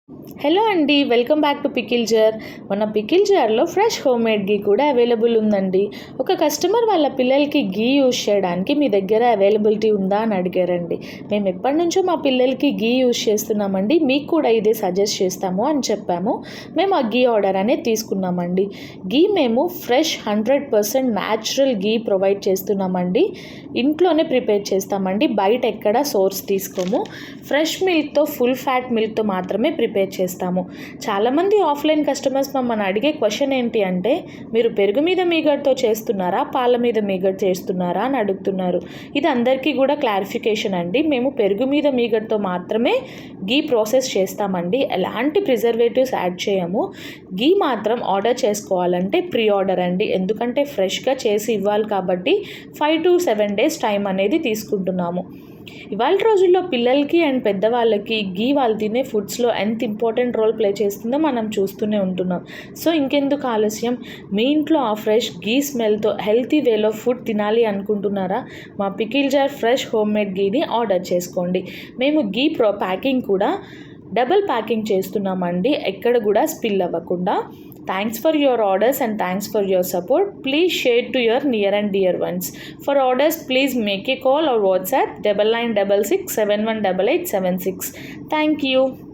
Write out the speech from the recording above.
Hello అండి, welcome back to pickle jar. మన pickle జార్లో ఫ్రెష్ హోమ్ మేడ్ గీ కూడా అవైలబుల్ ఉందండి. ఒక కస్టమర్ వాళ్ళ పిల్లలకి గీ యూజ్ చేయడానికి మీ దగ్గర అవైలబిలిటీ ఉందా అని అడిగారండి. మేము ఎప్పటి నుంచో మా పిల్లలకి గీ యూజ్ చేస్తున్నామండి, మీకు కూడా ఇదే సజెస్ట్ చేస్తాము అని చెప్పాము. మేము ఆ గీ ఆర్డర్ అనేది తీసుకున్నామండి. గీ మేము ఫ్రెష్ 100% న్యాచురల్ గీ ప్రొవైడ్ చేస్తున్నామండి. ఇంట్లోనే ప్రిపేర్ చేస్తామండి, బయట ఎక్కడ సోర్స్ తీసుకోము. ఫ్రెష్ మిల్క్తో, ఫుల్ ఫ్యాట్ మిల్క్తో మాత్రమే ప్రిపేర్ చేస్తాము. చాలామంది ఆఫ్లైన్ కస్టమర్స్ మమ్మల్ని అడిగే క్వశ్చన్ ఏంటి అంటే, మీరు పెరుగు మీద మీగడతో చేస్తున్నారా, పాల మీద మీగడ చేస్తున్నారా అని అడుగుతున్నారు. ఇది అందరికీ కూడా క్లారిఫికేషన్ అండి. మేము పెరుగు మీద మీగడతో మాత్రమే గీ ప్రాసెస్ చేస్తామండి. ఎలాంటి ప్రిజర్వేటివ్స్ యాడ్ చేయము. గీ మాత్రం ఆర్డర్ చేసుకోవాలంటే ప్రీ ఆర్డర్ అండి, ఎందుకంటే ఫ్రెష్గా చేసి ఇవ్వాలి కాబట్టి 5 to 7 days టైం అనేది తీసుకుంటున్నాము. ఇవాళ రోజుల్లో పిల్లలకి అండ్ పెద్దవాళ్ళకి గీ వాళ్ళు తినే ఫుడ్స్లో ఎంత ఇంపార్టెంట్ రోల్ ప్లే చేస్తుందో మనం చూస్తూనే ఉంటున్నాం. సో ఇంకెందుకు ఆలస్యం, మీ ఇంట్లో ఆ ఫ్రెష్ గీ స్మెల్తో హెల్తీ వేలో ఫుడ్ తినాలి అనుకుంటున్నారా? మా pickle jar fresh home made గీని ఆర్డర్ చేసుకోండి. మేము గీ ప్యాకింగ్ కూడా డబుల్ ప్యాకింగ్ చేస్తున్నామండి, ఎక్కడ కూడా స్పిల్ అవ్వకుండా. Thanks for your orders and thanks for your support. Please share to your near and dear ones. For orders, please make a call or WhatsApp 9966 718876. Thank you.